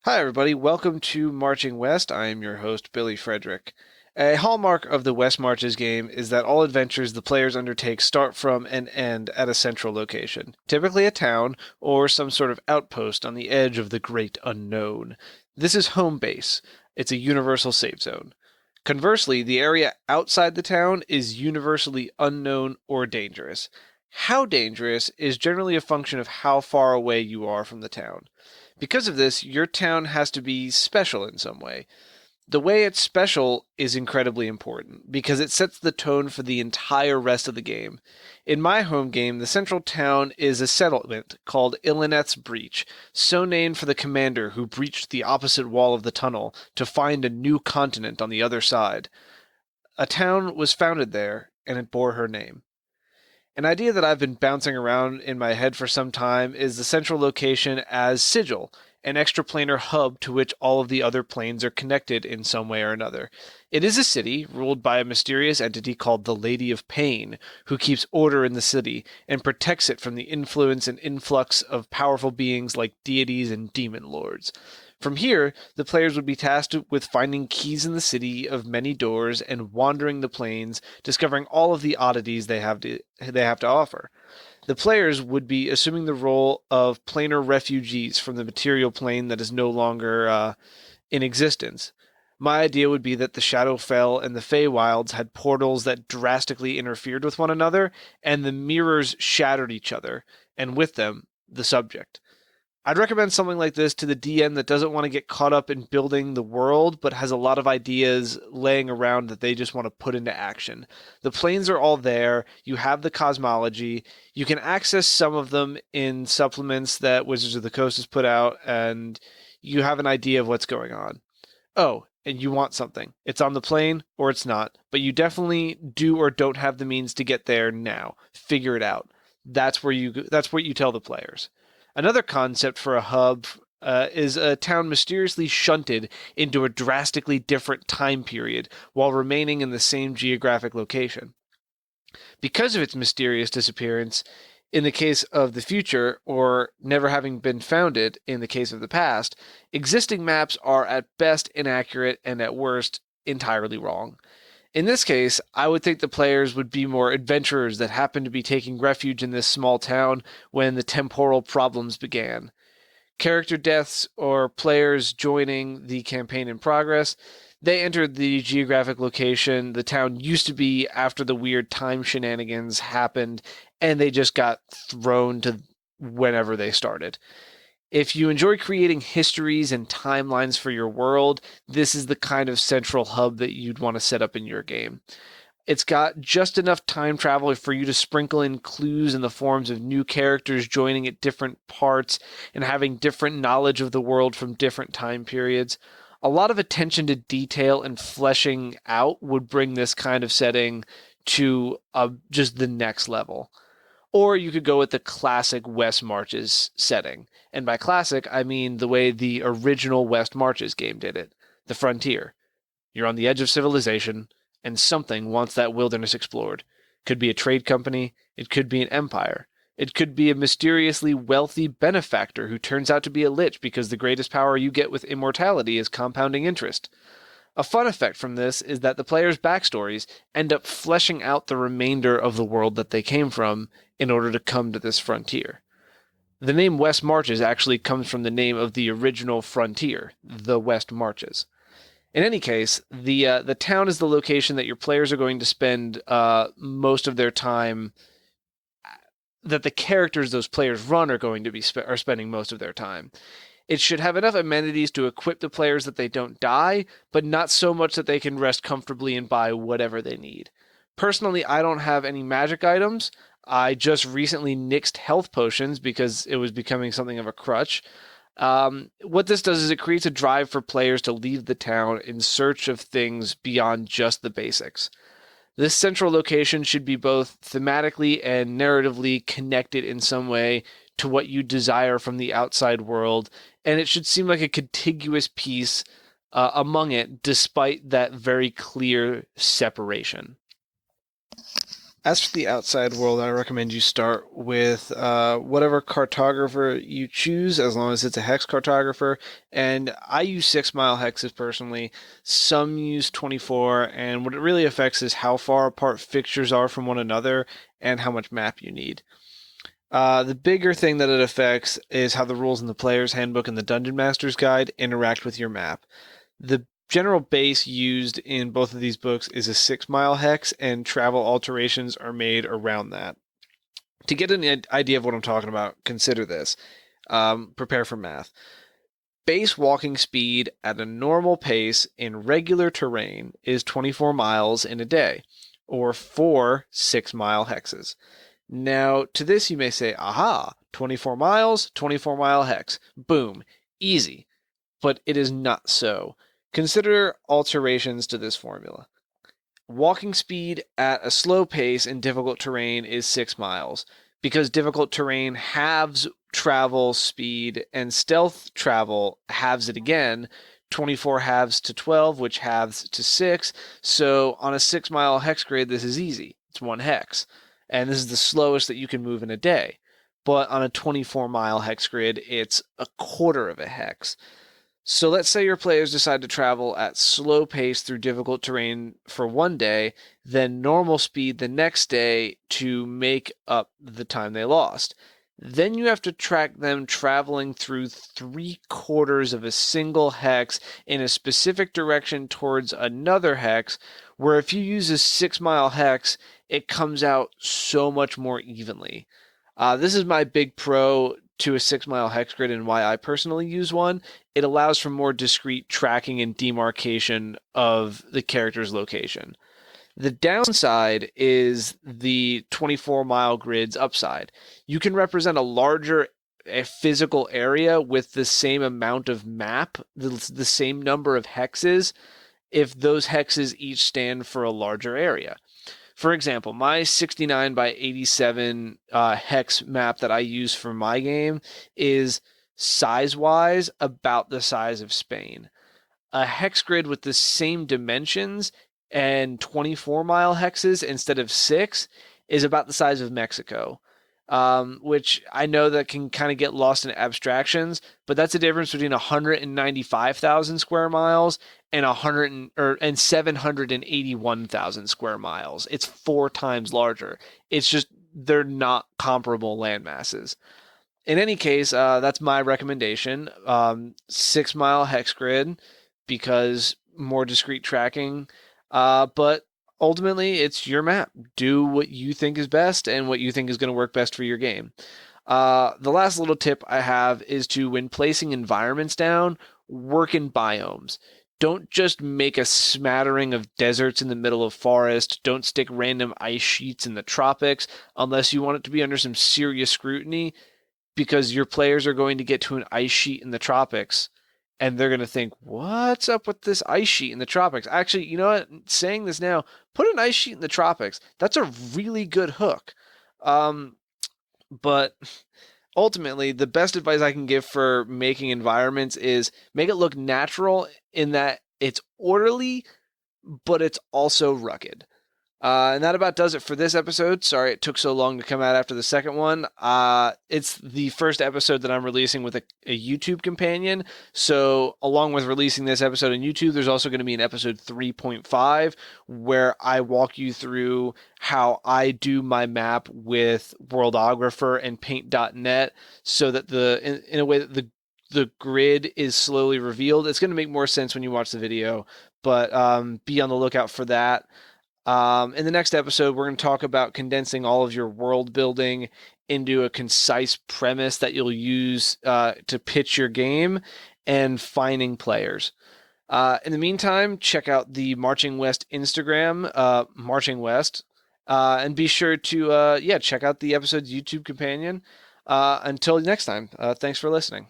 Hi, everybody. Welcome to Marching West. I am your host, Billy Frederick. A hallmark of the West Marches game is that all adventures the players undertake start from and end at a central location, typically a town or some sort of outpost on the edge of the great unknown. This is home base. It's a universal safe zone. Conversely, the area outside the town is universally unknown or dangerous. How dangerous is generally a function of how far away you are from the town. Because of this, your town has to be special in some way. The way it's special is incredibly important because it sets the tone for the entire rest of the game. In my home game, the central town is a settlement called Ilineth's Breach, so named for the commander who breached the opposite wall of the tunnel to find a new continent on the other side. A town was founded there, and it bore her name. An idea that I've been bouncing around in my head for some time is the central location as Sigil, an extraplanar hub to which all of the other planes are connected in some way or another. It is a city ruled by a mysterious entity called the Lady of Pain, who keeps order in the city and protects it from the influence and influx of powerful beings like deities and demon lords. From here, the players would be tasked with finding keys in the city of many doors and wandering the plains, discovering all of the oddities they have to offer. The players would be assuming the role of planar refugees from the material plane that is no longer in existence. My idea would be that the Shadowfell and the Feywilds had portals that drastically interfered with one another, and the mirrors shattered each other, and with them, the subject. I'd recommend something like this to the DM that doesn't want to get caught up in building the world, but has a lot of ideas laying around that they just want to put into action. The planes are all there. You have the cosmology. You can access some of them in supplements that Wizards of the Coast has put out, and you have an idea of what's going on. Oh, and you want something. It's on the plane or it's not, but you definitely do or don't have the means to get there now. Figure it out. That's what you tell the players. Another concept for a hub is a town mysteriously shunted into a drastically different time period while remaining in the same geographic location. Because of its mysterious disappearance, in the case of the future, or never having been founded in the case of the past, existing maps are at best inaccurate and at worst entirely wrong. In this case, I would think the players would be more adventurers that happened to be taking refuge in this small town when the temporal problems began. Character deaths or players joining the campaign in progress, they entered the geographic location the town used to be after the weird time shenanigans happened, and they just got thrown to whenever they started. If you enjoy creating histories and timelines for your world, this is the kind of central hub that you'd want to set up in your game. It's got just enough time travel for you to sprinkle in clues in the forms of new characters joining at different parts and having different knowledge of the world from different time periods. A lot of attention to detail and fleshing out would bring this kind of setting to just the next level. Or you could go with the classic West Marches setting. And by classic, I mean the way the original West Marches game did it, the frontier. You're on the edge of civilization, and something wants that wilderness explored. Could be a trade company, it could be an empire, it could be a mysteriously wealthy benefactor who turns out to be a lich because the greatest power you get with immortality is compounding interest. A fun effect from this is that the players' backstories end up fleshing out the remainder of the world that they came from in order to come to this frontier. The name West Marches actually comes from the name of the original frontier, the West Marches. In any case, the town is the location that your players are going to spend most of their time. That the characters those players run are going to be are spending most of their time. It should have enough amenities to equip the players that they don't die, but not so much that they can rest comfortably and buy whatever they need. Personally, I don't have any magic items. I just recently nixed health potions because it was becoming something of a crutch. What this does is it creates a drive for players to leave the town in search of things beyond just the basics. This central location should be both thematically and narratively connected in some way to what you desire from the outside world, and it should seem like a contiguous piece among it, despite that very clear separation. As for the outside world, I recommend you start with whatever cartographer you choose, as long as it's a hex cartographer. And I use 6 mile hexes personally. Some use 24, and what it really affects is how far apart fixtures are from one another and how much map you need. The bigger thing that it affects is how the rules in the Player's Handbook and the Dungeon Master's Guide interact with your map. The general base used in both of these books is a 6 mile hex, and travel alterations are made around that. To get an idea of what I'm talking about, consider this. Prepare for math. Base walking speed at a normal pace in regular terrain is 24 miles in a day, or 4 6 mile hexes. Now, to this you may say, aha, 24 miles, 24 mile hex. Boom, easy. But it is not so. Consider alterations to this formula. Walking speed at a slow pace in difficult terrain is 6 miles. Because difficult terrain halves travel speed and stealth travel halves it again, 24 halves to 12, which halves to 6. So on a 6 mile hex grid, this is easy. It's 1 hex. And this is the slowest that you can move in a day. But on a 24 mile hex grid, it's a quarter of a hex. So let's say your players decide to travel at slow pace through difficult terrain for one day, then normal speed the next day to make up the time they lost. Then you have to track them traveling through 3/4 of a single hex in a specific direction towards another hex, where if you use a 6 mile hex, it comes out so much more evenly. This is my big pro to a 6 mile hex grid and why I personally use one. It allows for more discrete tracking and demarcation of the character's location. The downside is the 24 mile grid's upside. You can represent a physical area with the same amount of map, the same number of hexes, if those hexes each stand for a larger area. For example, my 69 by 87 hex map that I use for my game is size-wise about the size of Spain. A hex grid with the same dimensions and 24 mile hexes instead of 6 is about the size of Mexico. Which I know that can kind of get lost in abstractions, but that's the difference between 195,000 square miles and 781,000 square miles. It's 4 times larger. It's just they're not comparable land masses. In any case, that's my recommendation. 6 mile hex grid because more discrete tracking, but ultimately, it's your map. Do what you think is best and what you think is going to work best for your game. The last little tip I have is to, when placing environments down, work in biomes. Don't just make a smattering of deserts in the middle of forest. Don't stick random ice sheets in the tropics unless you want it to be under some serious scrutiny, because your players are going to get to an ice sheet in the tropics and they're going to think, what's up with this ice sheet in the tropics? Actually, you know what? Saying this now, put an ice sheet in the tropics. That's a really good hook. But ultimately, the best advice I can give for making environments is make it look natural in that it's orderly, but it's also rugged. And that about does it for this episode. Sorry it took so long to come out after the second one. It's the first episode that I'm releasing with a YouTube companion. So along with releasing this episode on YouTube, there's also going to be an episode 3.5 where I walk you through how I do my map with Worldographer and Paint.net, so that in a way that the grid is slowly revealed. It's going to make more sense when you watch the video, but be on the lookout for that. In the next episode, we're going to talk about condensing all of your world building into a concise premise that you'll use to pitch your game, and finding players. In the meantime, check out the Marching West Instagram, Marching West, and be sure to check out the episode's YouTube companion. Until next time, thanks for listening.